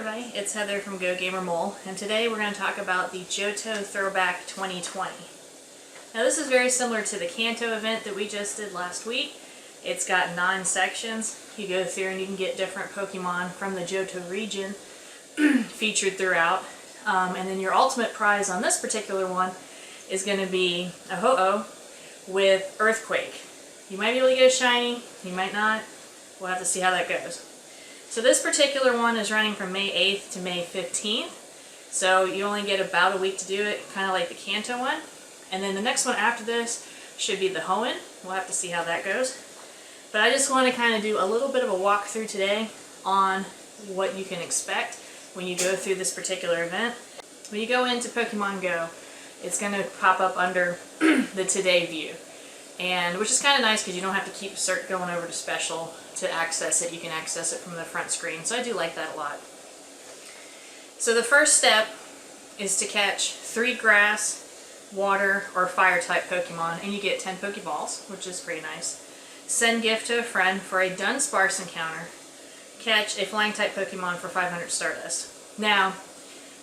everybody, it's Heather from Go Gamer Mole, and today we're going to talk about the Johto Throwback 2020. Now this is very similar to the Kanto event that we just did last week. It's got 9 sections. You go through and you can get different Pokemon from the Johto region featured throughout. And then your ultimate prize on this particular one is going to be a Ho-Oh with Earthquake. You might be able to get a shiny, you might not. We'll have to see how that goes. So this particular one is running from May 8th to May 15th. So you only get about a week to do it, kind of like the Kanto one. And then the next one after this should be the Hoenn. We'll have to see how that goes. But I just want to kind of do a little bit of a walkthrough today on what you can expect when you go through this particular event. When you go into Pokemon Go, it's going to pop up under the Today view. And which is kind of nice because you don't have to keep going over to Special to access it. You can access it from the front screen. So I do like that a lot. So the first step is to catch 3 grass, water, or fire type Pokemon, and you get 10 Pokeballs, which is pretty nice. Send gift to a friend for a Dunsparce encounter. Catch a flying type Pokemon for 500 Stardust. Now,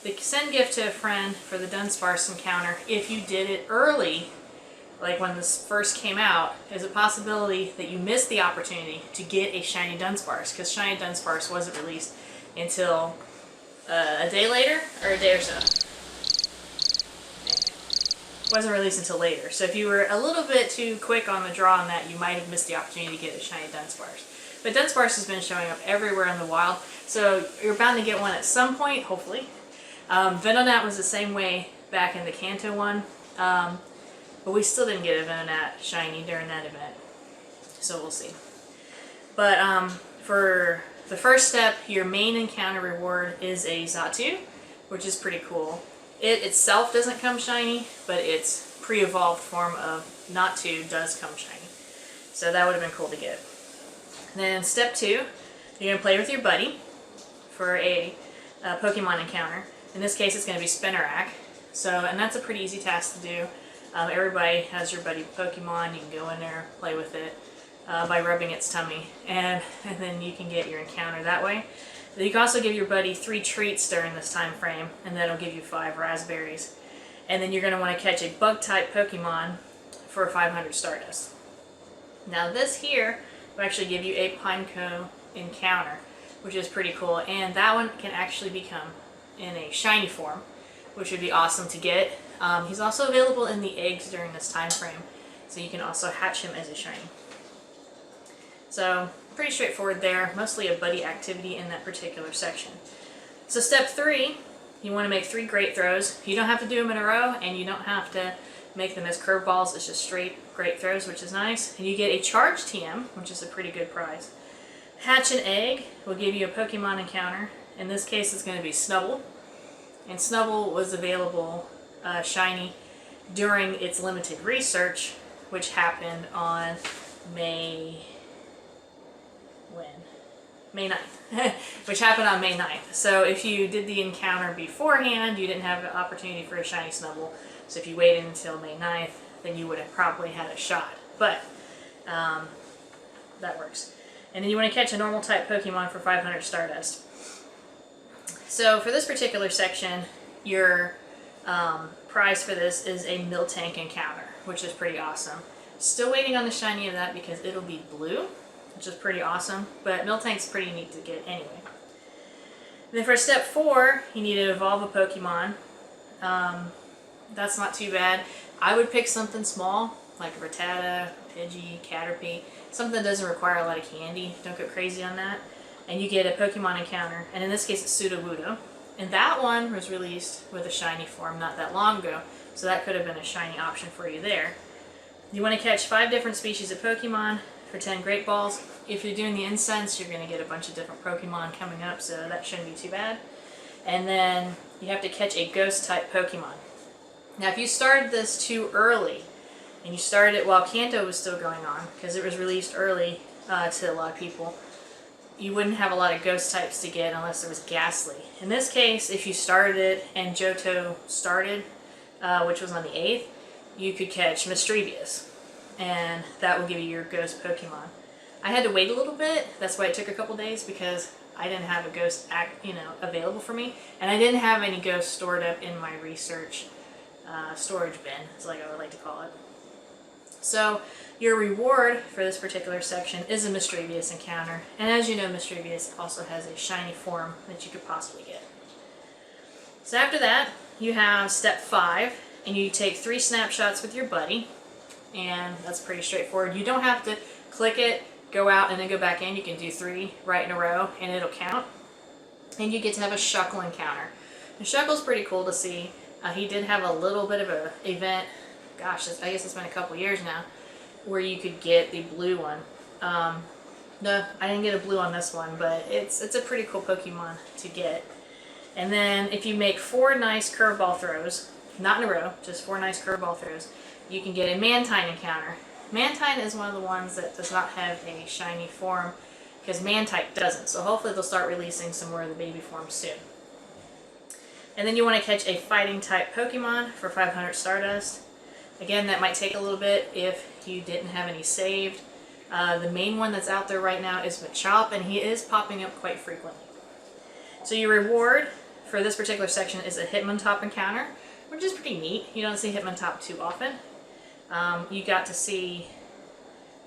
the send gift to a friend for the Dunsparce encounter, if you did it early, like when this first came out, there's a possibility that you missed the opportunity to get a shiny Dunsparce, because shiny Dunsparce wasn't released until a day later, or a day or so. Wasn't released until later. So if you were a little bit too quick on the draw on that, you might have missed the opportunity to get a shiny Dunsparce. But Dunsparce has been showing up everywhere in the wild, so you're bound to get one at some point, hopefully. Venonat was the same way back in the Kanto one. But we still didn't get a Venonat shiny during that event. So we'll see. But for the first step, your main encounter reward is a Xatu, which is pretty cool. It itself doesn't come shiny, but its pre-evolved form of Natu does come shiny. So that would have been cool to get. Then step 2, you're going to play with your buddy for a Pokemon encounter. In this case, it's going to be Spinarak. And that's a pretty easy task to do. Everybody has your buddy Pokemon. You can go in there, play with it by rubbing its tummy, and then you can get your encounter that way. You can also give your buddy 3 treats during this time frame, and that'll give you 5 raspberries. And then you're going to want to catch a bug-type Pokemon for 500 Stardust. Now this here will actually give you a Pineco encounter, which is pretty cool, and that one can actually become in a shiny form, which would be awesome to get. He's also available in the eggs during this time frame, so you can also hatch him as a shiny. So pretty straightforward there, mostly a buddy activity in that particular section. So step 3, you want to make 3 great throws. You don't have to do them in a row, and you don't have to make them as curveballs. It's just straight great throws, which is nice. And you get a charge TM, which is a pretty good prize. Hatch an egg will give you a Pokemon encounter. In this case, it's going to be Snubbull. And Snubbull was available shiny during its limited research, which happened on May 9th. Which happened on May 9th. So if you did the encounter beforehand, you didn't have an opportunity for a shiny Snubbull. So if you waited until May 9th, then you would have probably had a shot. But that works. And then you want to catch a normal type Pokemon for 500 Stardust. So for this particular section, your prize for this is a Miltank encounter, which is pretty awesome. Still waiting on the shiny of that because it'll be blue, which is pretty awesome, but Miltank's pretty neat to get anyway. And then for step 4, you need to evolve a Pokemon. That's not too bad. I would pick something small, like a Ratatta, Pidgey, Caterpie, something that doesn't require a lot of candy. Don't go crazy on that. And you get a Pokemon encounter, and in this case it's Sudowoodo. And that one was released with a shiny form not that long ago, so that could have been a shiny option for you there. You want to catch 5 different species of Pokemon for 10 Great Balls. If you're doing the incense, you're going to get a bunch of different Pokemon coming up, so that shouldn't be too bad. And then you have to catch a Ghost-type Pokemon. Now if you started this too early, and you started it while Kanto was still going on, because it was released early to a lot of people, you wouldn't have a lot of ghost types to get unless there was Gastly. In this case, if you started it and Johto started, which was on the 8th, you could catch Misdreavus, and that will give you your ghost Pokemon. I had to wait a little bit, that's why it took a couple days, because I didn't have a ghost available for me, and I didn't have any ghosts stored up in my research storage bin, is like I would like to call it. So your reward for this particular section is a Misdreavus encounter, and as you know, Misdreavus also has a shiny form that you could possibly get. So after that, you have step 5, and you take 3 snapshots with your buddy, and that's pretty straightforward. You don't have to click it, go out, and then go back in. You can do 3 right in a row, and it'll count. And you get to have a Shuckle encounter. And Shuckle's pretty cool to see. He did have a little bit of an event, gosh, I guess it's been a couple years now, where you could get the blue one. No, I didn't get a blue on this one, but it's a pretty cool Pokemon to get. And then if you make 4 nice curveball throws, not in a row, just 4 nice curveball throws, you can get a Mantine encounter. Mantine is one of the ones that does not have a shiny form, because Mantine doesn't. So hopefully they'll start releasing some more of the baby forms soon. And then you want to catch a fighting type Pokemon for 500 Stardust. Again, that might take a little bit if you didn't have any saved. The main one that's out there right now is Mareep, and he is popping up quite frequently. So your reward for this particular section is a Hitmontop encounter, which is pretty neat. You don't see Hitmontop too often. You got to see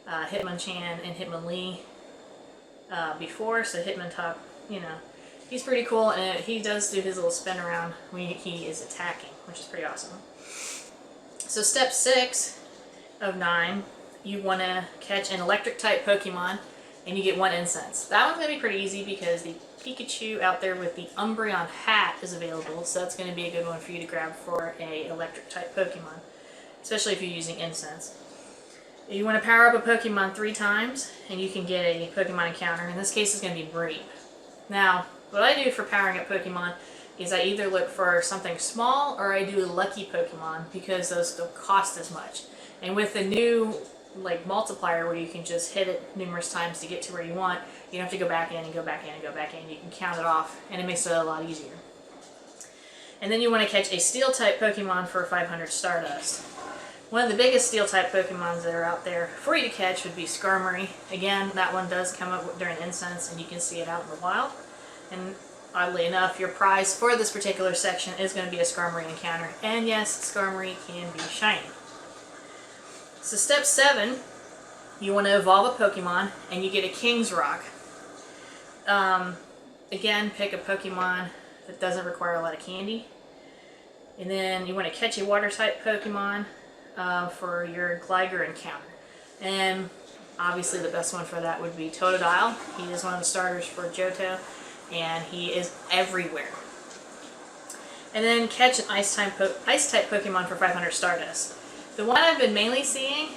Hitmonchan and Hitmonlee before, so Hitmontop, you know, he's pretty cool, and he does do his little spin around when he is attacking, which is pretty awesome. So step 6 of 9, you want to catch an electric type Pokemon, and you get 1 incense. That one's going to be pretty easy because the Pikachu out there with the Umbreon Hat is available, so that's going to be a good one for you to grab for a electric type Pokemon, especially if you're using incense. You want to power up a Pokemon 3 times, and you can get a Pokemon encounter. In this case, it's going to be Mareep. Now, what I do for powering up Pokemon is I either look for something small or I do a lucky Pokemon, because those don't cost as much. And with the new multiplier where you can just hit it numerous times to get to where you want, you don't have to go back in and go back in and go back in. You can count it off, and it makes it a lot easier. And then you want to catch a steel type Pokemon for 500 Stardust. One of the biggest steel type Pokemons that are out there for you to catch would be Skarmory. Again, that one does come up during incense, and you can see it out in the wild. And oddly enough, your prize for this particular section is going to be a Skarmory encounter. And yes, Skarmory can be shiny. So step 7, you want to evolve a Pokemon, and you get a King's Rock. Again, pick a Pokemon that doesn't require a lot of candy. And then you want to catch a water type Pokemon for your Gligar encounter. And obviously the best one for that would be Totodile. He is one of the starters for Johto, and he is everywhere. And then catch an ice type Pokemon for 500 Stardust. The one I've been mainly seeing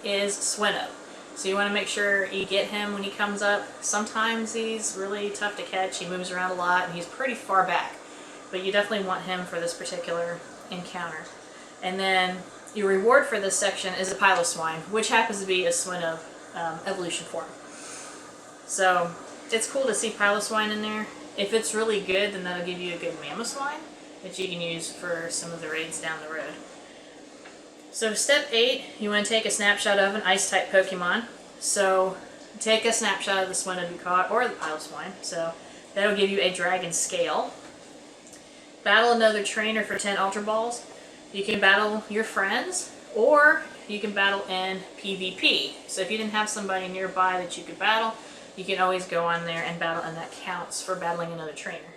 is Swinub. So you want to make sure you get him when he comes up. Sometimes he's really tough to catch. He moves around a lot, and he's pretty far back. But you definitely want him for this particular encounter. And then your reward for this section is a Piloswine, which happens to be a Swinub evolution form. So it's cool to see Piloswine in there. If it's really good, then that'll give you a good Mamoswine that you can use for some of the raids down the road. So step 8, you want to take a snapshot of an ice type Pokemon. So take a snapshot of the Swinub you caught, or the Piloswine. So that'll give you a Dragon Scale. Battle another trainer for 10 Ultra Balls. You can battle your friends, or you can battle in PvP. So if you didn't have somebody nearby that you could battle, you can always go on there and battle, and that counts for battling another trainer.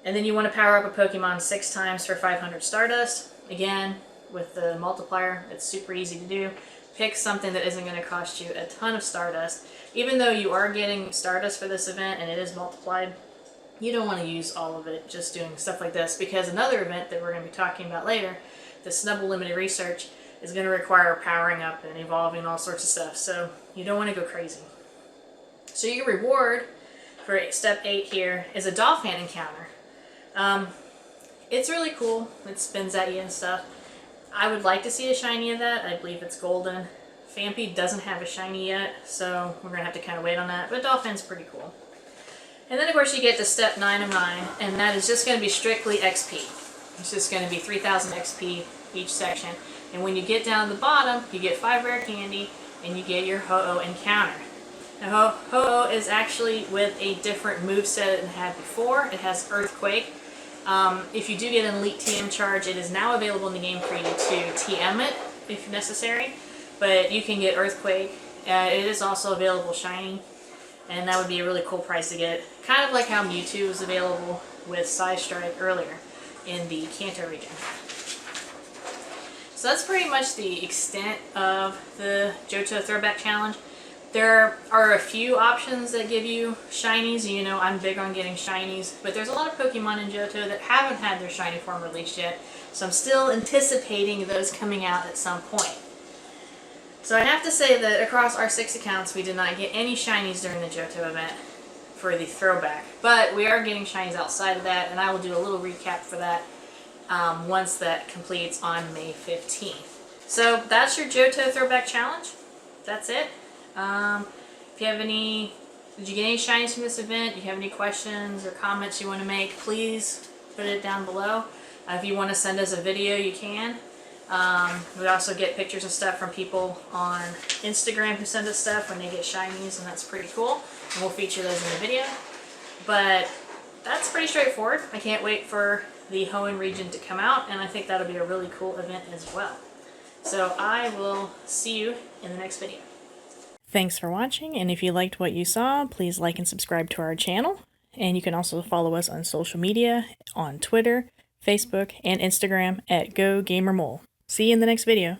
And then you want to power up a Pokemon 6 times for 500 Stardust. Again, with the multiplier, it's super easy to do. Pick something that isn't going to cost you a ton of Stardust. Even though you are getting Stardust for this event and it is multiplied, you don't want to use all of it just doing stuff like this, because another event that we're going to be talking about later, the Snubbull Limited Research, is going to require powering up and evolving all sorts of stuff, so you don't want to go crazy. So your reward for step 8 here is a Dolphin encounter. It's really cool. It spins at you and stuff. I would like to see a shiny of that. I believe it's golden. Phanpy doesn't have a shiny yet, so we're going to have to kind of wait on that, but Dolphin's pretty cool. And then of course you get to step 9 of 9, and that is just going to be strictly XP. It's just going to be 3,000 XP each section. And when you get down to the bottom, you get 5 rare candy, and you get your Ho-Oh encounter. Now, Ho-Oh is actually with a different moveset than it had before. It has Earthquake. If you do get an Elite TM charge, it is now available in the game for you to TM it if necessary. But you can get Earthquake. It is also available shiny, and that would be a really cool price to get. Kind of like how Mewtwo was available with Size Strike earlier in the Kanto region. So that's pretty much the extent of the Johto Throwback Challenge. There are a few options that give you shinies. You know, I'm big on getting shinies, but there's a lot of Pokemon in Johto that haven't had their shiny form released yet, so I'm still anticipating those coming out at some point. So I have to say that across our 6 accounts, we did not get any shinies during the Johto event for the throwback, but we are getting shinies outside of that, and I will do a little recap for that once that completes on May 15th. So that's your Johto Throwback Challenge. That's it. If you have any, did you get any shinies from this event? Do you have any questions or comments you want to make, please put it down below. If you want to send us a video, you can. We also get pictures of stuff from people on Instagram who send us stuff when they get shinies, and that's pretty cool. And we'll feature those in the video. But that's pretty straightforward. I can't wait for the Hoenn region to come out, and I think that'll be a really cool event as well. So I will see you in the next video. Thanks for watching, and if you liked what you saw, please like and subscribe to our channel. And you can also follow us on social media, on Twitter, Facebook, and Instagram at GoGamerMole. See you in the next video.